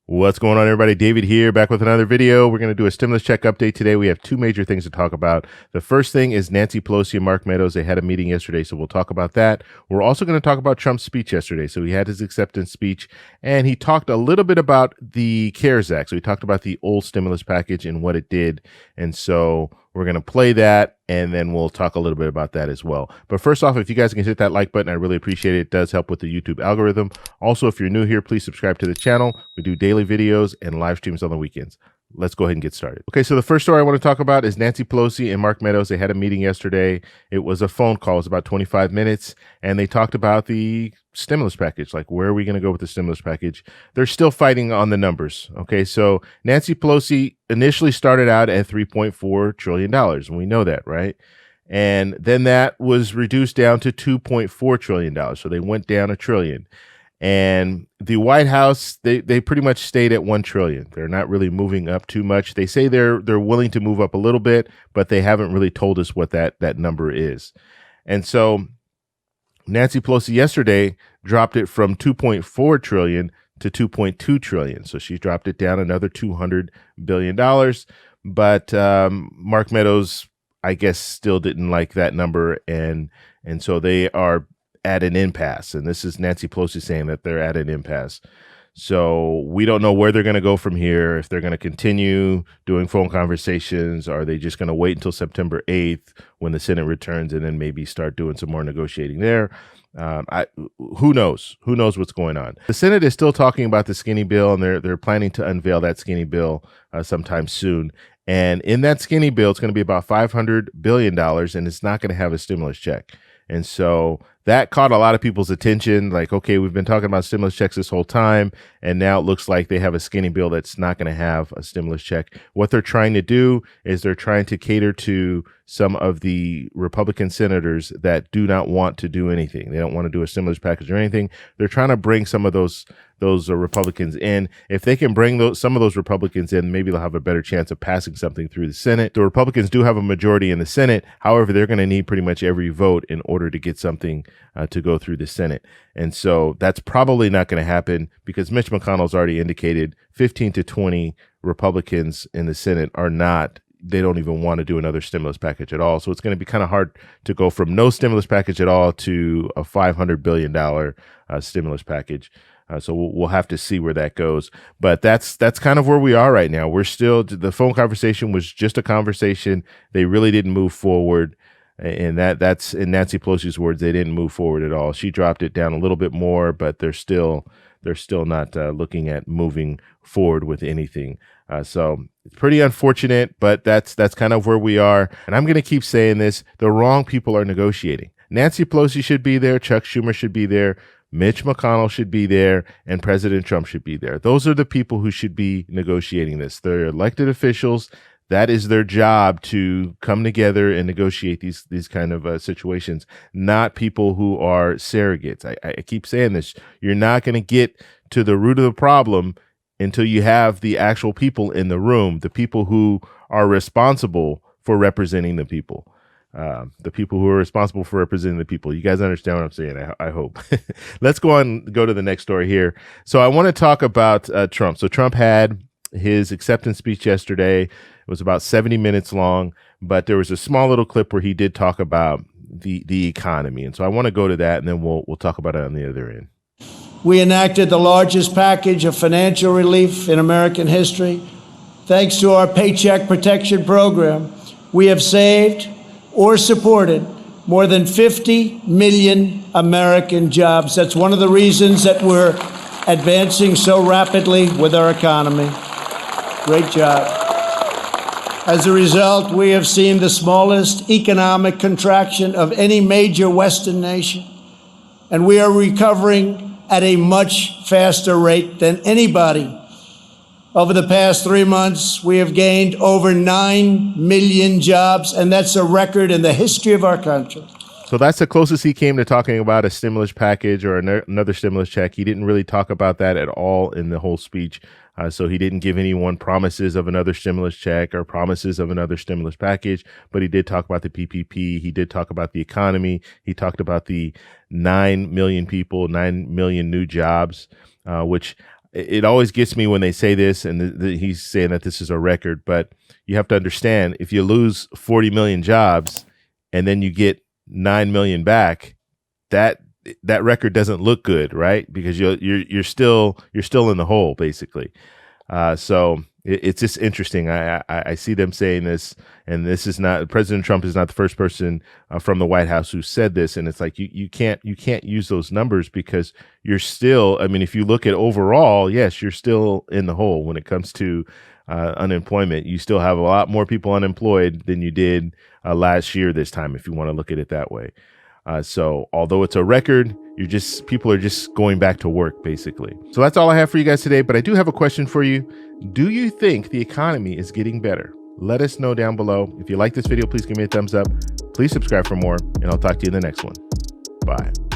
What's going on, everybody? David here, back with another video. We're going to do a stimulus check update today. We have two major things to talk about. The first thing is Nancy Pelosi and Mark Meadows. They had a meeting yesterday, so we'll talk about that. We're also going to talk about Trump's speech yesterday. So he had his acceptance speech, and he talked a little bit about the CARES Act. So he talked about the old stimulus package and what it did. And so we're going to play that, and then we'll talk a little bit about that as well. But first off, if you guys can hit that like button, I really appreciate it. It does help with the YouTube algorithm. Also, if you're new here, please subscribe to the channel. We do daily videos and live streams on the weekends. Let's go ahead and get started. Okay, so the first story I want to talk about is Nancy Pelosi and Mark Meadows. They had a meeting yesterday. It was a phone call. It was about 25 minutes, and they talked about the stimulus package. Like, where are we going to go with the stimulus package? They're still fighting on the numbers. Okay, so Nancy Pelosi initially started out at $3.4 trillion, and we know that, right? And then that was reduced down to $2.4 trillion. So they went down $1 trillion. And the White House, they pretty much stayed at $1 trillion. They're not really moving up too much. They say they're willing to move up a little bit, but they haven't really told us what that number is. And so Nancy Pelosi yesterday dropped it from $2.4 trillion to $2.2 trillion. So she dropped it down another $200 billion. But Mark Meadows, I guess, still didn't like that number. And so they are at an impasse. And this is Nancy Pelosi saying that they're at an impasse. So we don't know where they're going to go from here, if they're going to continue doing phone conversations. Are they just going to wait until September 8th when the Senate returns and then maybe start doing some more negotiating there? Who knows? Who knows what's going on? The Senate is still talking about the skinny bill, and they're planning to unveil that skinny bill sometime soon. And in that skinny bill, it's going to be about $500 billion, and it's not going to have a stimulus check. And so that caught a lot of people's attention. Like, okay, we've been talking about stimulus checks this whole time, and now it looks like they have a skinny bill that's not going to have a stimulus check. What they're trying to do is they're trying to cater to some of the Republican senators that do not want to do anything. They don't want to do a stimulus package or anything. They're trying to bring some of those Republicans in. If they can bring some of those Republicans in, maybe they'll have a better chance of passing something through the Senate. The Republicans do have a majority in the Senate. However, they're going to need pretty much every vote in order to get something to go through the Senate. And so that's probably not going to happen because Mitch McConnell's already indicated 15 to 20 Republicans in the Senate they don't even want to do another stimulus package at all. So it's going to be kind of hard to go from no stimulus package at all to a $500 billion stimulus package. So we'll have to see where that goes. But that's kind of where we are right now. We're still, the phone conversation was just a conversation. They really didn't move forward. And that's in Nancy Pelosi's words, they didn't move forward at all. She dropped it down a little bit more, but they're still not looking at moving forward with anything. So it's pretty unfortunate, but that's kind of where we are. And I'm going to keep saying this. The wrong people are negotiating. Nancy Pelosi should be there. Chuck Schumer should be there. Mitch McConnell should be there, and President Trump should be there. Those are the people who should be negotiating this. They're elected officials. That is their job, to come together and negotiate these kind of situations, not people who are surrogates. I keep saying this. You're not going to get to the root of the problem until you have the actual people in the room, the people who are responsible for representing the people. The people who are responsible for representing the people. You guys understand what I'm saying, I hope. Let's go to the next story here. So I want to talk about Trump. So Trump had his acceptance speech yesterday. It was about 70 minutes long, but there was a small little clip where he did talk about the economy. And so I want to go to that, and then we'll talk about it on the other end. We enacted the largest package of financial relief in American history. Thanks to our Paycheck Protection Program, we have saved or supported more than 50 million American jobs. That's one of the reasons that we're advancing so rapidly with our economy. Great job. As a result, we have seen the smallest economic contraction of any major Western nation, and we are recovering at a much faster rate than anybody. Over the past 3 months, we have gained over 9 million jobs, and that's a record in the history of our country. So that's the closest he came to talking about a stimulus package or another stimulus check. He didn't really talk about that at all in the whole speech. So he didn't give anyone promises of another stimulus check or promises of another stimulus package, but he did talk about the PPP. He did talk about the economy. He talked about the 9 million people, 9 million new jobs, which it always gets me when they say this, and he's saying that this is a record. But you have to understand, if you lose 40 million jobs and then you get 9 million back, that record doesn't look good, right? Because you're still in the hole, basically. So it's just interesting. I see them saying this, and this is not, President Trump is not the first person from the White House who said this. And it's like, you can't use those numbers, because you're still, I mean, if you look at overall, yes, you're still in the hole when it comes to unemployment. You still have a lot more people unemployed than you did last year this time, if you want to look at it that way. So although it's a record, people are just going back to work, basically. So that's all I have for you guys today, but I do have a question for you. Do you think the economy is getting better? Let us know down below. If you like this video, please give me a thumbs up. Please subscribe for more, and I'll talk to you in the next one. Bye.